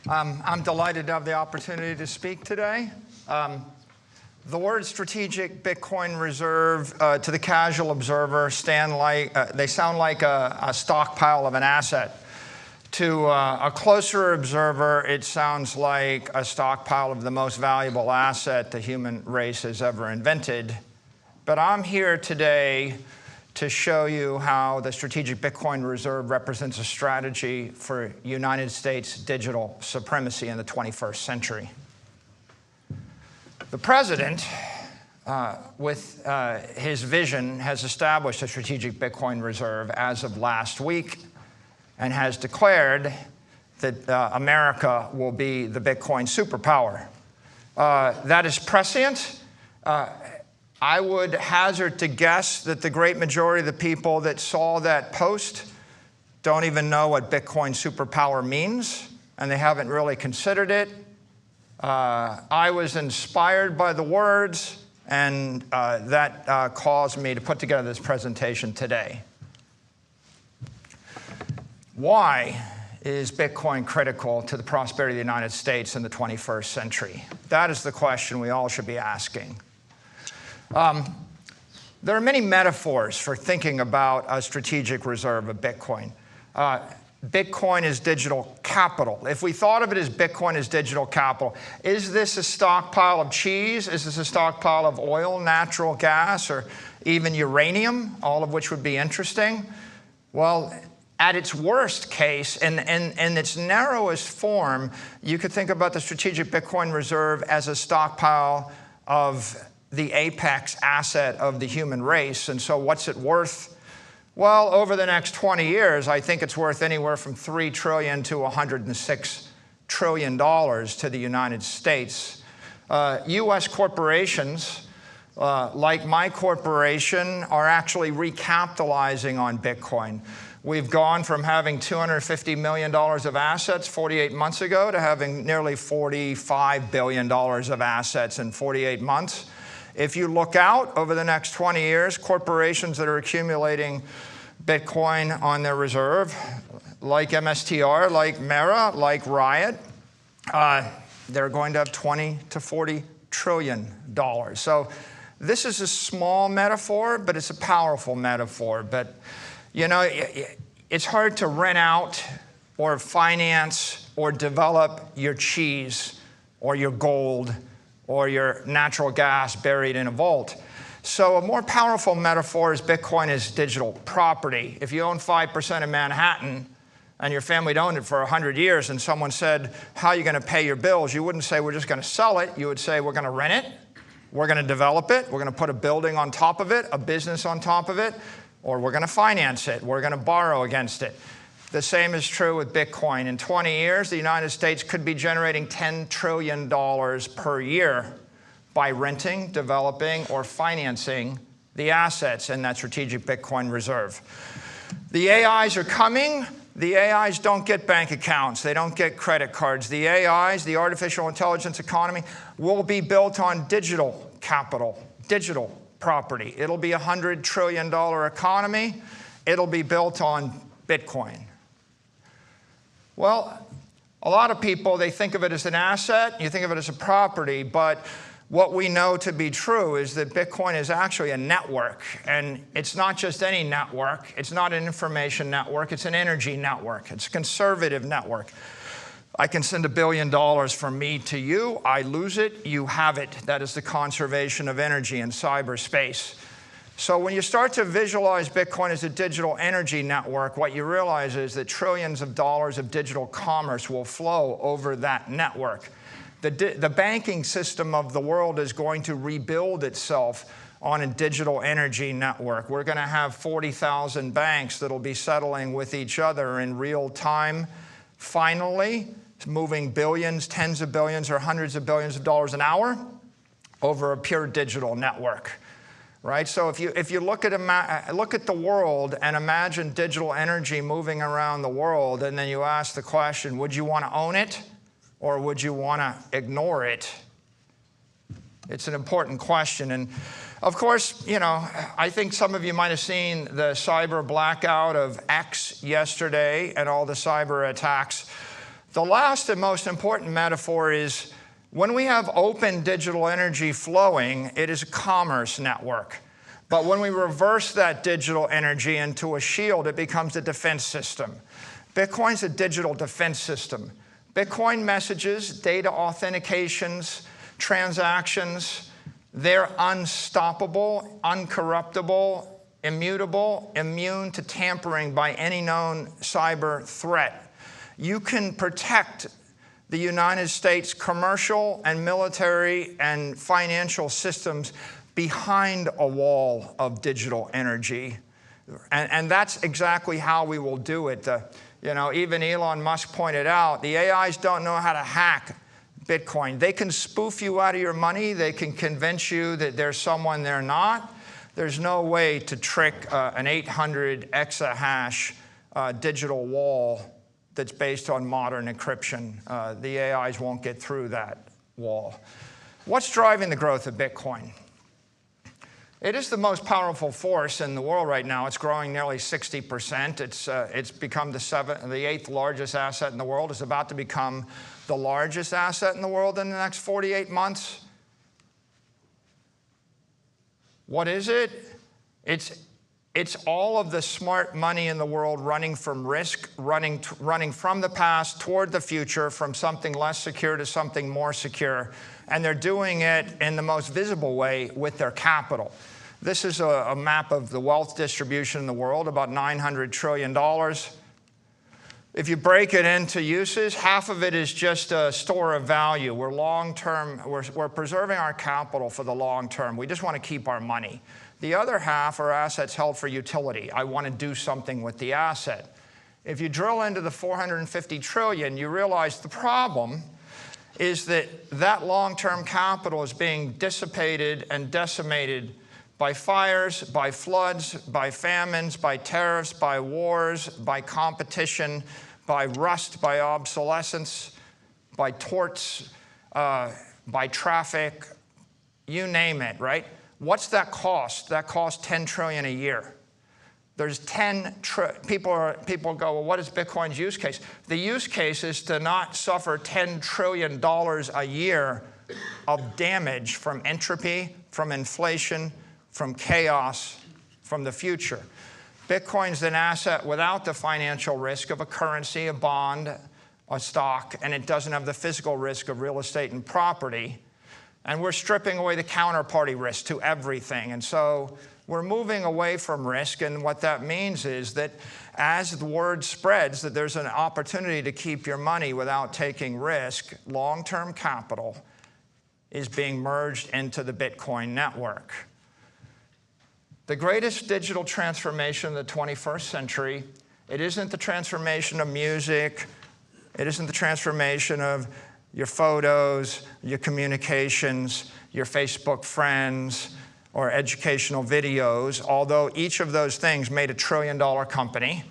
I'm delighted to have the opportunity to speak today. The word strategic Bitcoin reserve to the casual observer they sound like a stockpile of an asset. To a closer observer, it sounds like a stockpile of the most valuable asset the human race has ever invented. But I'm here today to show you how the strategic Bitcoin reserve represents a strategy for United States digital supremacy in the 21st century. The president, with his vision, has established a strategic Bitcoin reserve as of last week and has declared that America will be the Bitcoin superpower. That is prescient. I would hazard to guess that the great majority of the people that saw that post don't even know what Bitcoin superpower means, and they haven't really considered it. I was inspired by the words, and that caused me to put together this presentation today. Why is Bitcoin critical to the prosperity of the United States in the 21st century? That is the question we all should be asking. There are many metaphors for thinking about a strategic reserve of Bitcoin. Bitcoin is digital capital. If we thought of it as Bitcoin as digital capital, is this a stockpile of cheese? Is this a stockpile of oil, natural gas, or even uranium, all of which would be interesting? Well, at its worst case, in its narrowest form, you could think about the strategic Bitcoin reserve as a stockpile of the apex asset of the human race. And so what's it worth? Well, over the next 20 years, I think it's worth anywhere from $3 trillion to $106 trillion to the United States. U.S. corporations, like my corporation, are actually recapitalizing on Bitcoin. We've gone from having $250 million of assets 48 months ago to having nearly $45 billion of assets in 48 months. If you look out over the next 20 years, corporations that are accumulating Bitcoin on their reserve, like MSTR, like Mara, like Riot, they're going to have $20 to $40 trillion. So this is a small metaphor, but it's a powerful metaphor. But you know, it's hard to rent out or finance or develop your cheese or your gold or your natural gas buried in a vault. So a more powerful metaphor is Bitcoin as digital property. If you own 5% of Manhattan and your family had owned it for 100 years and someone said, how are you going to pay your bills? You wouldn't say, we're just going to sell it. You would say, we're going to rent it. We're going to develop it. We're going to put a building on top of it, a business on top of it, or we're going to finance it. We're going to borrow against it. The same is true with Bitcoin. In 20 years, the United States could be generating $10 trillion per year by renting, developing, or financing the assets in that strategic Bitcoin reserve. The AIs are coming. The AIs don't get bank accounts. They don't get credit cards. The AIs, the artificial intelligence economy, will be built on digital capital, digital property. It'll be a $100 trillion economy. It'll be built on Bitcoin. Well, a lot of people, they think of it as an asset, you think of it as a property, but what we know to be true is that Bitcoin is actually a network, and it's not just any network. It's not an information network. It's an energy network. It's a conservative network. I can send $1 billion from me to you. I lose it. You have it. That is the conservation of energy in cyberspace. So when you start to visualize Bitcoin as a digital energy network, what you realize is that trillions of dollars of digital commerce will flow over that network. The banking system of the world is going to rebuild itself on a digital energy network. We're going to have 40,000 banks that will be settling with each other in real time. Finally, moving billions, tens of billions, or hundreds of billions of dollars an hour over a pure digital network. Right? So if you look at the world and imagine digital energy moving around the world, and then you ask the question, would you want to own it or would you want to ignore it? It's an important question. And of course, you know, I think some of you might have seen the cyber blackout of X yesterday and all the cyber attacks The last and most important metaphor is when we have open digital energy flowing, it is a commerce network. But when we reverse that digital energy into a shield, it becomes a defense system. Bitcoin's a digital defense system. Bitcoin messages, data authentications, transactions, they're unstoppable, uncorruptible, immutable, immune to tampering by any known cyber threat. You can protect the United States commercial and military and financial systems behind a wall of digital energy. And that's exactly how we will do it. Even Elon Musk pointed out, the AIs don't know how to hack Bitcoin. They can spoof you out of your money. They can convince you that there's someone they're not. There's no way to trick an 800 exahash digital wall that's based on modern encryption. The AIs won't get through that wall. What's driving the growth of Bitcoin? It is the most powerful force in the world right now. It's growing nearly 60%. It's become the 8th largest asset in the world. It's about to become the largest asset in the world in the next 48 months. What is it? It's all of the smart money in the world running from risk, running from the past toward the future, from something less secure to something more secure. And they're doing it in the most visible way with their capital. This is a map of the wealth distribution in the world, about $900 trillion. If you break it into uses, half of it is just a store of value. We're long-term, we're preserving our capital for the long term. We just want to keep our money. The other half are assets held for utility. I want to do something with the asset. If you drill into the 450 trillion, you realize the problem is that long-term capital is being dissipated and decimated by fires, by floods, by famines, by tariffs, by wars, by competition, by rust, by obsolescence, by torts, by traffic, you name it, right? What's that cost? That costs $10 trillion a year. There's people go, well, what is Bitcoin's use case? The use case is to not suffer $10 trillion a year of damage from entropy, from inflation, from chaos, from the future. Bitcoin's an asset without the financial risk of a currency, a bond, a stock, and it doesn't have the physical risk of real estate and property. And we're stripping away the counterparty risk to everything. And so we're moving away from risk, and what that means is that as the word spreads that there's an opportunity to keep your money without taking risk, long-term capital is being merged into the Bitcoin network. The greatest digital transformation of the 21st century, it isn't the transformation of music, it isn't the transformation of your photos, your communications, your Facebook friends, or educational videos, although each of those things made $1 trillion company.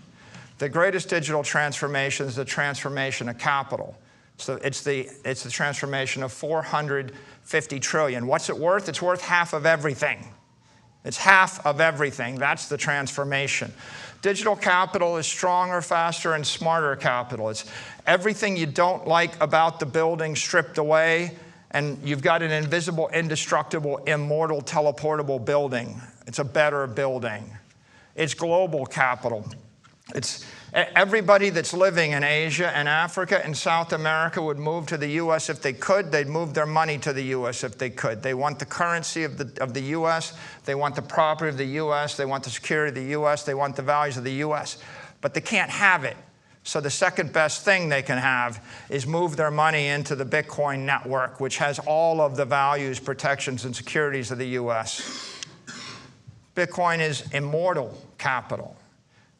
The greatest digital transformation is the transformation of capital. So it's the transformation of 450 trillion. What's it worth? It's worth half of everything. It's half of everything. That's the transformation. Digital capital is stronger, faster, and smarter capital. It's everything you don't like about the building stripped away, and you've got an invisible, indestructible, immortal, teleportable building. It's a better building. It's global capital. It's everybody that's living in Asia and Africa and South America would move to the U.S. if they could. They'd move their money to the U.S. if they could. They want the currency of the U.S. They want the property of the U.S. They want the security of the U.S. They want the values of the U.S. But they can't have it. So the second best thing they can have is move their money into the Bitcoin network, which has all of the values, protections, and securities of the U.S. Bitcoin is immortal capital.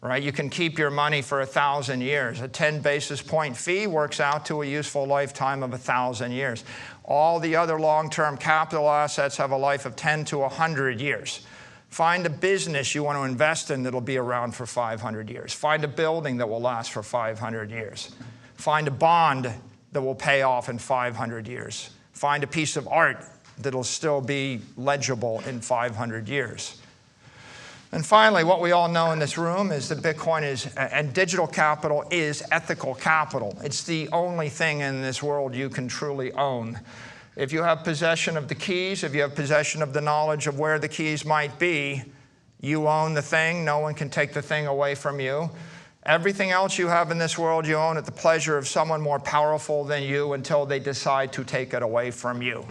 Right? You can keep your money for 1,000 years. A 10 basis point fee works out to a useful lifetime of 1,000 years. All the other long-term capital assets have a life of 10 to 100 years. Find a business you want to invest in that'll be around for 500 years. Find a building that will last for 500 years. Find a bond that will pay off in 500 years. Find a piece of art that'll still be legible in 500 years. And finally, what we all know in this room is that Bitcoin and digital capital is ethical capital. It's the only thing in this world you can truly own. If you have possession of the keys, if you have possession of the knowledge of where the keys might be, you own the thing. No one can take the thing away from you. Everything else you have in this world, you own at the pleasure of someone more powerful than you until they decide to take it away from you.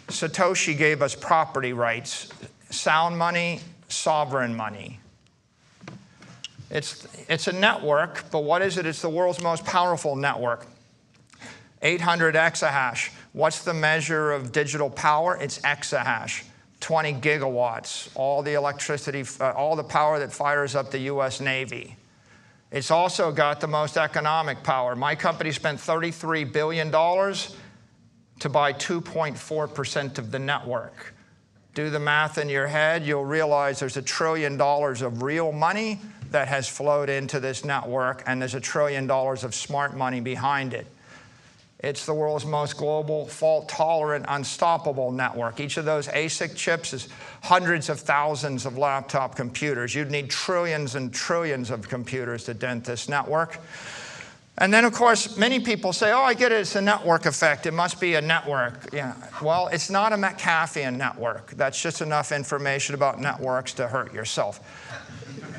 Satoshi gave us property rights, sound money, sovereign money. It's a network, but what is it? It's the world's most powerful network. 800 exahash. What's the measure of digital power? It's exahash. 20 gigawatts. All the electricity, all the power that fires up the US Navy. It's also got the most economic power. My company spent $33 billion to buy 2.4% of the network. Do the math in your head, you'll realize there's $1 trillion of real money that has flowed into this network, and there's $1 trillion of smart money behind it. It's the world's most global, fault-tolerant, unstoppable network. Each of those ASIC chips is hundreds of thousands of laptop computers. You'd need trillions and trillions of computers to dent this network. And then, of course, many people say, oh, I get it, it's a network effect. It must be a network. Yeah. Well, it's not a McAfee network. That's just enough information about networks to hurt yourself.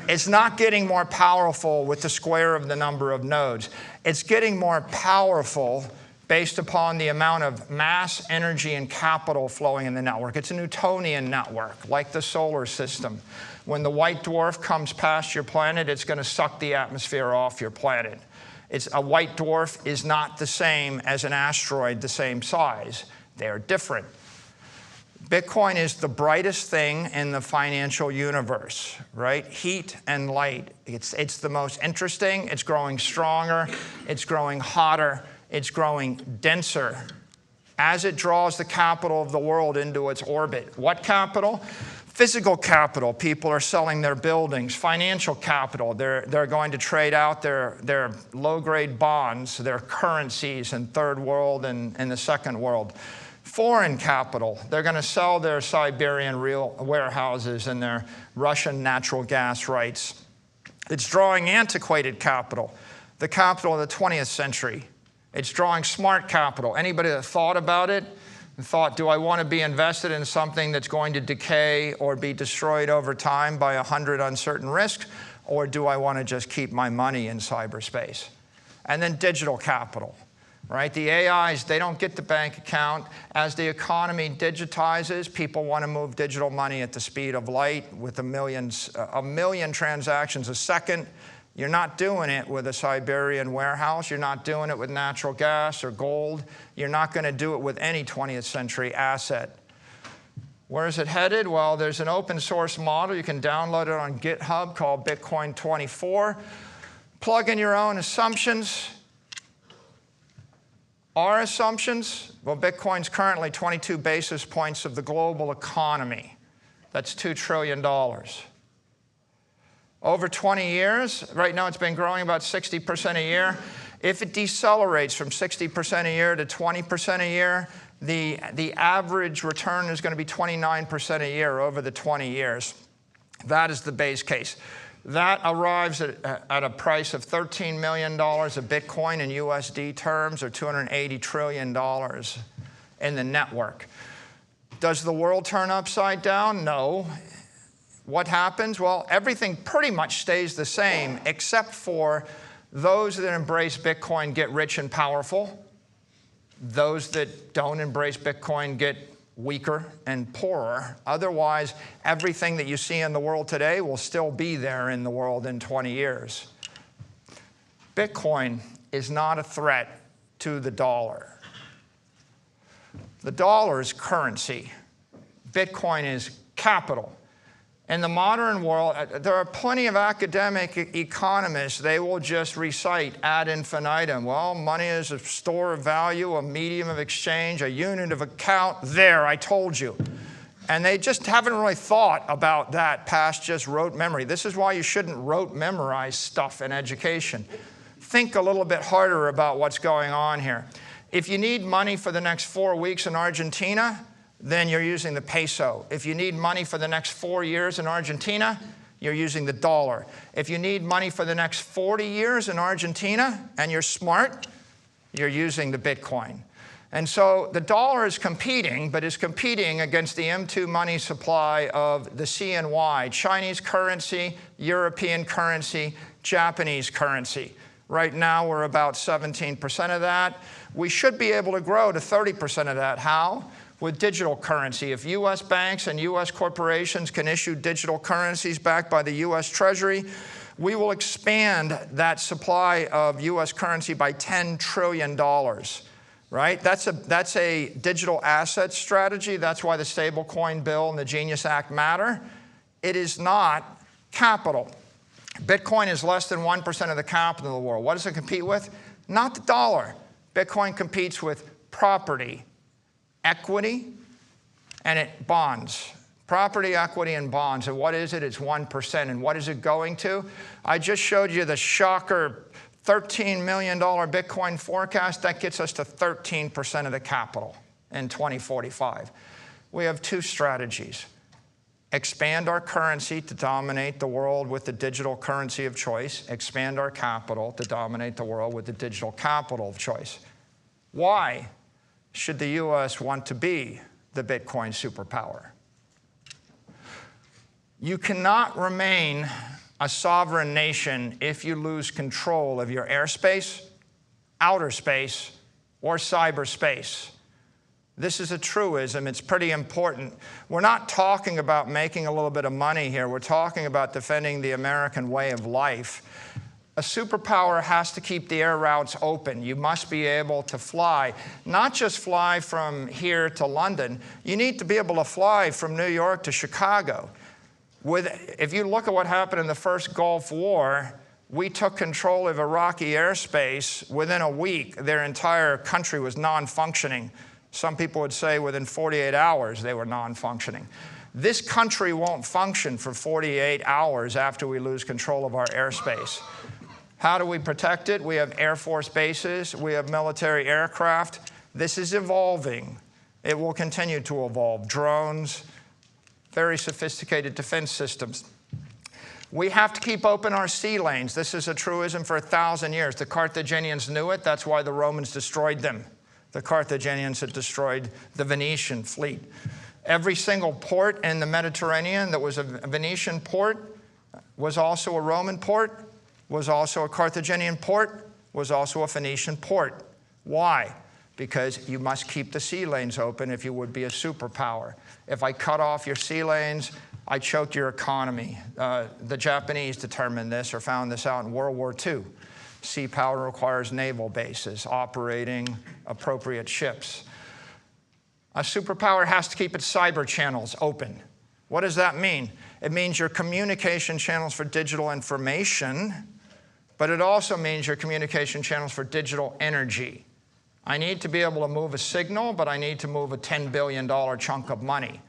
It's not getting more powerful with the square of the number of nodes. It's getting more powerful based upon the amount of mass, energy, and capital flowing in the network. It's a Newtonian network, like the solar system. When the white dwarf comes past your planet, it's going to suck the atmosphere off your planet. A white dwarf is not the same as an asteroid the same size. They're different. Bitcoin is the brightest thing in the financial universe, right? Heat and light. It's the most interesting. It's growing stronger. It's growing hotter. It's growing denser as it draws the capital of the world into its orbit. What capital? Physical capital. People are selling their buildings. Financial capital. They're going to trade out their low-grade bonds, their currencies in third world and in the second world. Foreign capital. They're going to sell their Siberian real warehouses and their Russian natural gas rights. It's drawing antiquated capital, the capital of the 20th century. It's drawing smart capital. Anybody that thought about it and thought, do I want to be invested in something that's going to decay or be destroyed over time by 100 uncertain risks, or do I want to just keep my money in cyberspace? And then digital capital, right? The AIs, they don't get the bank account. As the economy digitizes, people want to move digital money at the speed of light with a million transactions a second. You're not doing it with a Siberian warehouse. You're not doing it with natural gas or gold. You're not going to do it with any 20th century asset. Where is it headed? Well, there's an open source model. You can download it on GitHub called Bitcoin 24. Plug in your own assumptions. Our assumptions? Well, Bitcoin's currently 22 basis points of the global economy. That's $2 trillion. Over 20 years, right now it's been growing about 60% a year. If it decelerates from 60% a year to 20% a year, the average return is going to be 29% a year over the 20 years. That is the base case. That arrives at a price of $13 million a Bitcoin in USD terms, or $280 trillion in the network. Does the world turn upside down? No. What happens? Well, everything pretty much stays the same, except for those that embrace Bitcoin get rich and powerful. Those that don't embrace Bitcoin get weaker and poorer. Otherwise, everything that you see in the world today will still be there in the world in 20 years. Bitcoin is not a threat to the dollar. The dollar is currency. Bitcoin is capital. In the modern world, there are plenty of academic economists. They will just recite ad infinitum. Well, money is a store of value, a medium of exchange, a unit of account. There, I told you. And they just haven't really thought about that past just rote memory. This is why you shouldn't rote memorize stuff in education. Think a little bit harder about what's going on here. If you need money for the next 4 weeks in Argentina, then you're using the peso. If you need money for the next 4 years in Argentina, you're using the dollar. If you need money for the next 40 years in Argentina and you're smart, you're using the Bitcoin. And so the dollar is competing, but is competing against the M2 money supply of the CNY, Chinese currency, European currency, Japanese currency. Right now, we're about 17% of that. We should be able to grow to 30% of that. How? With digital currency. If US banks and US corporations can issue digital currencies backed by the US Treasury, we will expand that supply of US currency by $10 trillion, right? That's a digital asset strategy. That's why the stablecoin bill and the Genius Act matter. It is not capital. Bitcoin is less than 1% of the capital of the world. What does it compete with? Not the dollar. Bitcoin competes with property, equity, and bonds. Property, equity, and bonds. And what is it? It's 1%. And what is it going to? I just showed you the shocker $13 million Bitcoin forecast. That gets us to 13% of the capital in 2045. We have two strategies. Expand our currency to dominate the world with the digital currency of choice. Expand our capital to dominate the world with the digital capital of choice. Why should the US want to be the Bitcoin superpower? You cannot remain a sovereign nation if you lose control of your airspace, outer space, or cyberspace. This is a truism. It's pretty important. We're not talking about making a little bit of money here. We're talking about defending the American way of life. A superpower has to keep the air routes open. You must be able to fly, not just fly from here to London. You need to be able to fly from New York to Chicago. If you look at what happened in the first Gulf War, we took control of Iraqi airspace. Within a week, their entire country was non-functioning. Some people would say within 48 hours they were non-functioning. This country won't function for 48 hours after we lose control of our airspace. How do we protect it? We have Air Force bases. We have military aircraft. This is evolving. It will continue to evolve. Drones, very sophisticated defense systems. We have to keep open our sea lanes. This is a truism for 1,000 years. The Carthaginians knew it. That's why the Romans destroyed them. The Carthaginians had destroyed the Venetian fleet. Every single port in the Mediterranean that was a Venetian port was also a Roman port, was also a Carthaginian port, was also a Phoenician port. Why? Because you must keep the sea lanes open if you would be a superpower. If I cut off your sea lanes, I choked your economy. The Japanese determined this or found this out in World War II. Sea power requires naval bases operating appropriate ships. A superpower has to keep its cyber channels open. What does that mean? It means your communication channels for digital information, but it also means your communication channels for digital energy. I need to be able to move a signal, but I need to move a $10 billion chunk of money.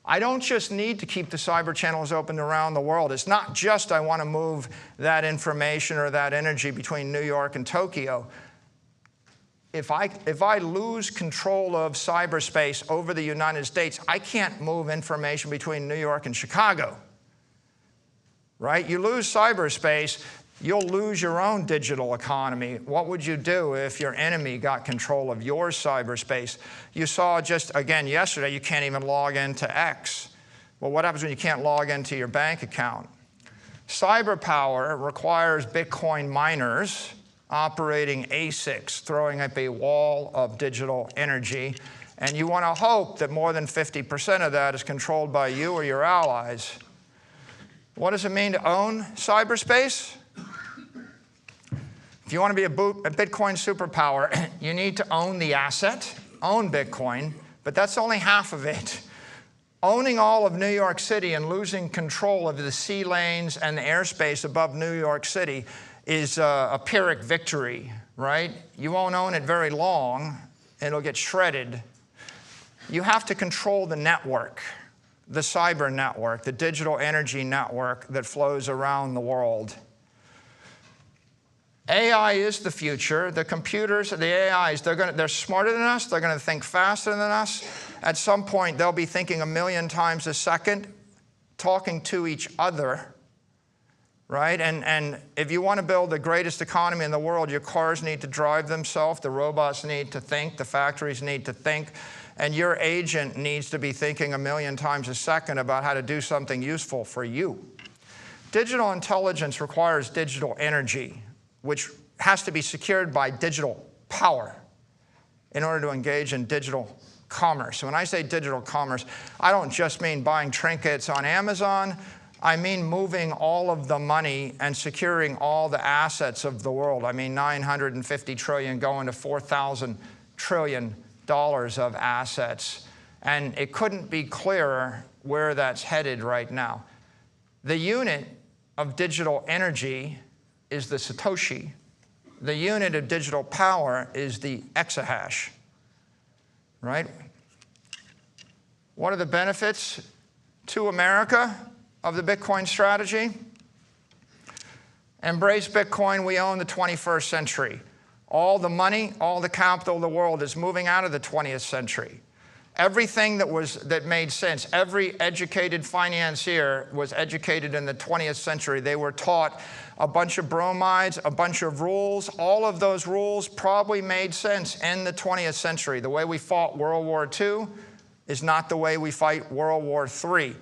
I don't just need to keep the cyber channels open around the world. It's not just I want to move that information or that energy between New York and Tokyo. If I lose control of cyberspace over the United States, I can't move information between New York and Chicago, right? You lose cyberspace, you'll lose your own digital economy. What would you do if your enemy got control of your cyberspace? You saw just, again, yesterday, you can't even log into X. Well, what happens when you can't log into your bank account? Cyber power requires Bitcoin miners operating ASICs, throwing up a wall of digital energy. And you want to hope that more than 50% of that is controlled by you or your allies. What does it mean to own cyberspace? If you want to be a Bitcoin superpower, you need to own the asset, own Bitcoin, but that's only half of it. Owning all of New York City and losing control of the sea lanes and the airspace above New York City is a Pyrrhic victory, right? You won't own it very long. It'll get shredded. You have to control the network, the cyber network, the digital energy network that flows around the world. AI is the future. The computers, the AIs, they're smarter than us. They're going to think faster than us. At some point, they'll be thinking 1,000,000 times a second, talking to each other, right? And if you want to build the greatest economy in the world, your cars need to drive themselves. The robots need to think. The factories need to think. And your agent needs to be thinking 1,000,000 times a second about how to do something useful for you. Digital intelligence requires digital energy, which has to be secured by digital power in order to engage in digital commerce. When I say digital commerce, I don't just mean buying trinkets on Amazon. I mean moving all of the money and securing all the assets of the world. I mean $950 trillion going to $4,000 trillion of assets. And it couldn't be clearer where that's headed right now. The unit of digital energy is the Satoshi. The unit of digital power is the exahash, right? What are the benefits to America of the Bitcoin strategy? Embrace Bitcoin, we own the 21st century. All the money, all the capital of the world is moving out of the 20th century. Everything that made sense, every educated financier was educated in the 20th century. They were taught a bunch of bromides, a bunch of rules. All of those rules probably made sense in the 20th century. The way we fought World War II is not the way we fight World War III.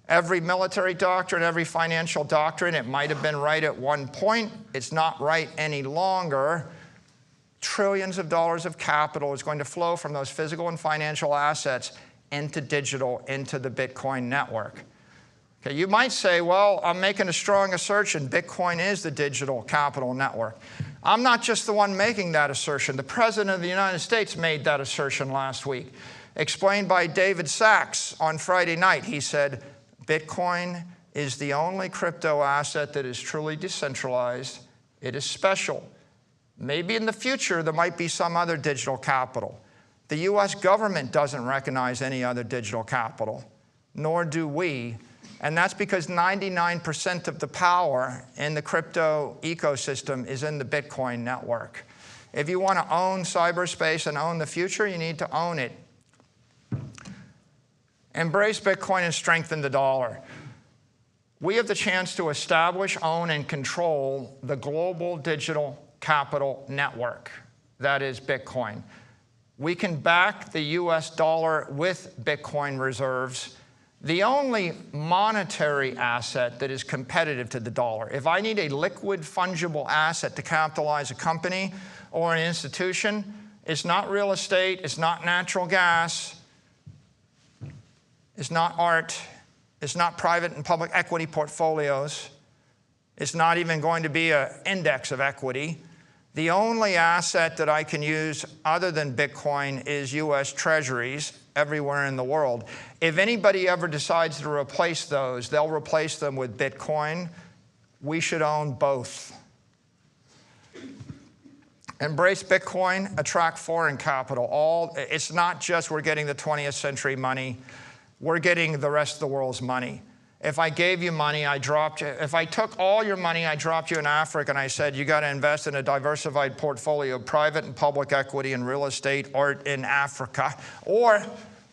Every military doctrine, every financial doctrine, it might have been right at one point. It's not right any longer. Trillions of dollars of capital is going to flow from those physical and financial assets into digital, into the Bitcoin network. Okay, you might say, well, I'm making a strong assertion. Bitcoin is the digital capital network. I'm not just the one making that assertion. The President of the United States made that assertion last week. Explained by David Sachs on Friday night. He said, Bitcoin is the only crypto asset that is truly decentralized. It is special. Maybe in the future, there might be some other digital capital. The US government doesn't recognize any other digital capital, nor do we. And that's because 99% of the power in the crypto ecosystem is in the Bitcoin network. If you want to own cyberspace and own the future, you need to own it. Embrace Bitcoin and strengthen the dollar. We have the chance to establish, own, and control the global digital capital network. That is Bitcoin. We can back the US dollar with Bitcoin reserves, the only monetary asset that is competitive to the dollar. If I need a liquid, fungible asset to capitalize a company or an institution, it's not real estate, it's not natural gas, it's not art, it's not private and public equity portfolios, it's not even going to be an index of equity. The only asset that I can use other than Bitcoin is US Treasuries everywhere in the world. If anybody ever decides to replace those, they'll replace them with Bitcoin. We should own both. Embrace Bitcoin, attract foreign capital. It's not just we're getting the 20th century money, we're getting the rest of the world's money. If I gave you money, if I took all your money, I dropped you in Africa and I said, you got to invest in a diversified portfolio of private and public equity and real estate, art in Africa. Or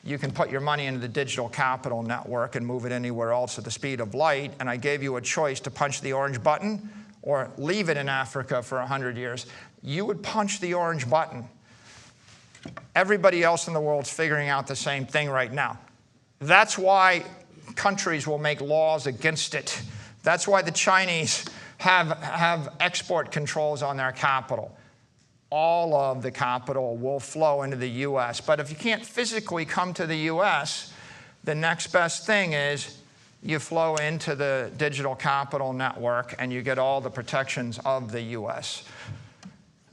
you can put your money into the digital capital network and move it anywhere else at the speed of light. And I gave you a choice to punch the orange button or leave it in Africa for 100 years. You would punch the orange button. Everybody else in the world's figuring out the same thing right now. That's why countries will make laws against it. That's why the Chinese have export controls on their capital. All of the capital will flow into the US. But if you can't physically come to the US, the next best thing is you flow into the digital capital network and you get all the protections of the US.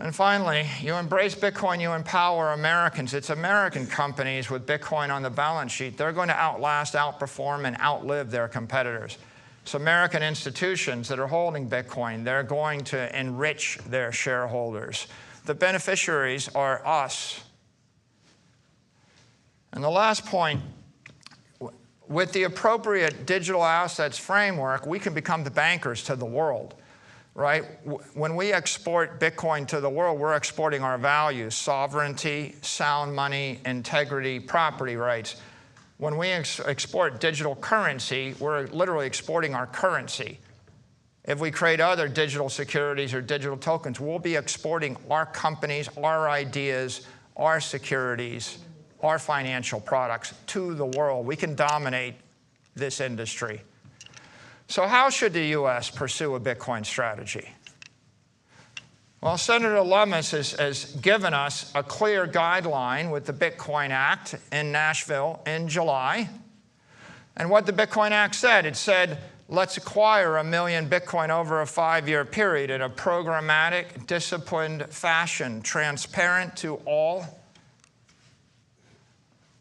And finally, you embrace Bitcoin, you empower Americans. It's American companies with Bitcoin on the balance sheet. They're going to outlast, outperform, and outlive their competitors. It's American institutions that are holding Bitcoin. They're going to enrich their shareholders. The beneficiaries are us. And the last point, with the appropriate digital assets framework, we can become the bankers to the world. right? When we export Bitcoin to the world, we're exporting our values: sovereignty, sound money, integrity, property rights. When we export digital currency, we're literally exporting our currency. If we create other digital securities or digital tokens, we'll be exporting our companies, our ideas, our securities, our financial products to the world. We can dominate this industry. So how should the U.S. pursue a Bitcoin strategy? Well, Senator Lummis has given us a clear guideline with the Bitcoin Act in Nashville in July. And what the Bitcoin Act said, it said, let's acquire 1 million Bitcoin over a 5-year period in a programmatic, disciplined fashion, transparent to all.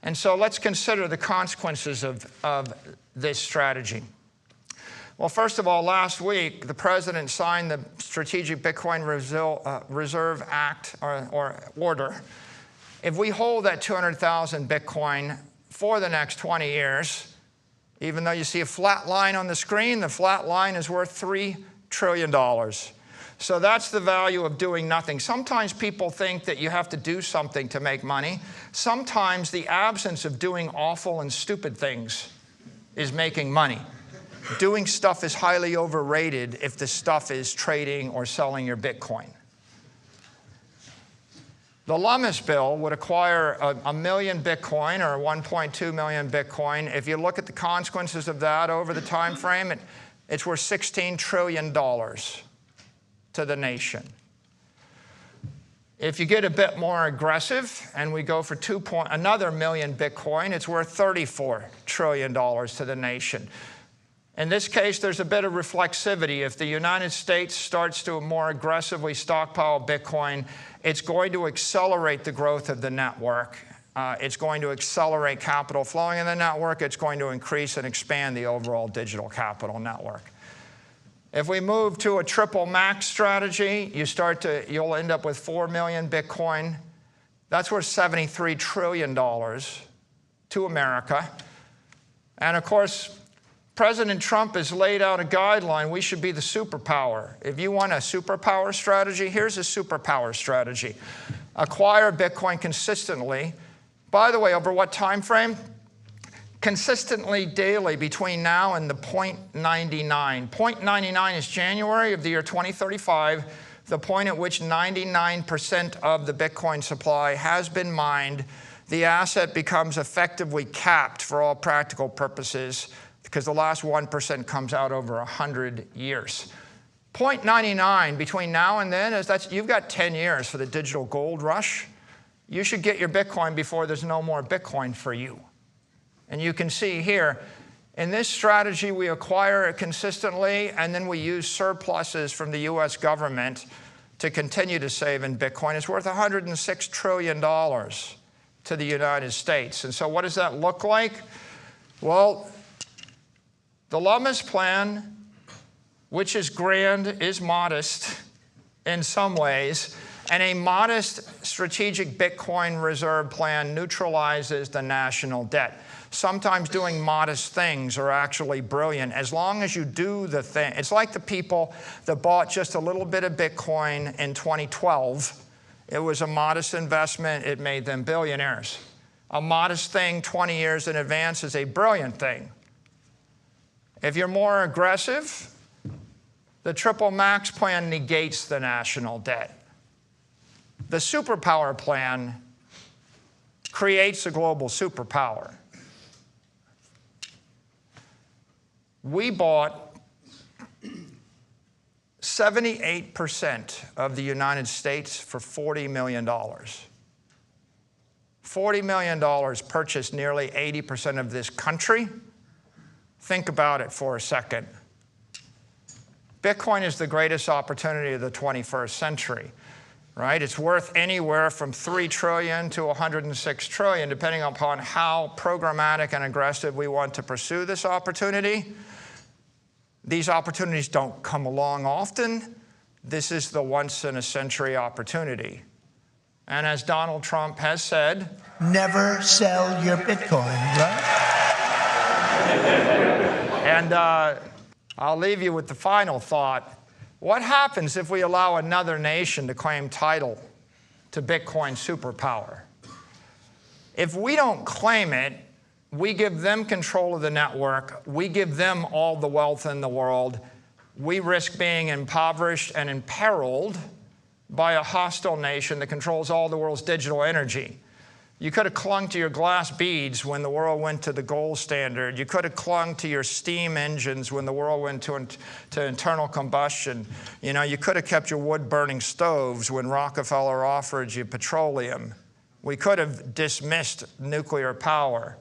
And so let's consider the consequences of this strategy. Well, first of all, last week, the president signed the Strategic Bitcoin Reserve Act or order. If we hold that 200,000 Bitcoin for the next 20 years, even though you see a flat line on the screen, the flat line is worth $3 trillion. So that's the value of doing nothing. Sometimes people think that you have to do something to make money. Sometimes the absence of doing awful and stupid things is making money. Doing stuff is highly overrated if the stuff is trading or selling your Bitcoin. The Lummis bill would acquire 1 million Bitcoin or 1.2 million Bitcoin. If you look at the consequences of that over the time frame, it's worth $16 trillion to the nation. If you get a bit more aggressive and we go for another million Bitcoin, it's worth $34 trillion to the nation. In this case, there's a bit of reflexivity. If the United States starts to more aggressively stockpile Bitcoin, it's going to accelerate the growth of the network. It's going to accelerate capital flowing in the network. It's going to increase and expand the overall digital capital network. If we move to a triple max strategy, you'll end up with 4 million Bitcoin. That's worth $73 trillion to America. And of course, President Trump has laid out a guideline. We should be the superpower. If you want a superpower strategy, here's a superpower strategy. Acquire Bitcoin consistently. By the way, over what time frame? Consistently daily between now and the 0.99. 0.99 is January of the year 2035, the point at which 99% of the Bitcoin supply has been mined. The asset becomes effectively capped for all practical purposes, because the last 1% comes out over 100 years. 0.99 between now and then, you've got 10 years for the digital gold rush. You should get your Bitcoin before there's no more Bitcoin for you. And you can see here, in this strategy, we acquire it consistently, and then we use surpluses from the US government to continue to save in Bitcoin. It's worth $106 trillion to the United States. And so what does that look like? Well, the Lummis plan, which is grand, is modest in some ways, and a modest strategic Bitcoin reserve plan neutralizes the national debt. Sometimes doing modest things are actually brilliant, as long as you do the thing. It's like the people that bought just a little bit of Bitcoin in 2012. It was a modest investment. It made them billionaires. A modest thing 20 years in advance is a brilliant thing. If you're more aggressive, the triple max plan negates the national debt. The superpower plan creates a global superpower. We bought 78% of the United States for $40 million. $40 million purchased nearly 80% of this country. Think about it for a second. Bitcoin is the greatest opportunity of the 21st century, right? It's worth anywhere from $3 trillion to $106 trillion, depending upon how programmatic and aggressive we want to pursue this opportunity. These opportunities don't come along often. This is the once-in-a-century opportunity. And as Donald Trump has said, never sell your Bitcoin, right? And I'll leave you with the final thought. What happens if we allow another nation to claim title to Bitcoin superpower? If we don't claim it, we give them control of the network, we give them all the wealth in the world, we risk being impoverished and imperiled by a hostile nation that controls all the world's digital energy. You could have clung to your glass beads when the world went to the gold standard. You could have clung to your steam engines when the world went to internal combustion. You know, you could have kept your wood-burning stoves when Rockefeller offered you petroleum. We could have dismissed nuclear power.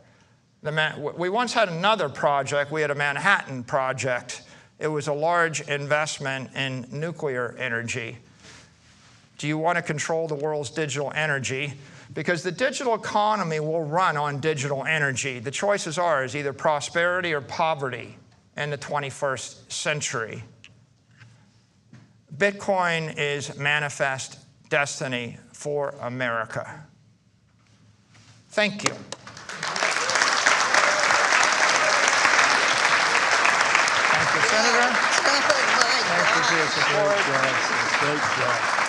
We once had another project. We had a Manhattan Project. It was a large investment in nuclear energy. Do you want to control the world's digital energy? Because the digital economy will run on digital energy. The choices are either prosperity or poverty in the 21st century. Bitcoin is manifest destiny for America. Thank you. Thank you, Senator. Oh, my God. Thank you for your support. Great job.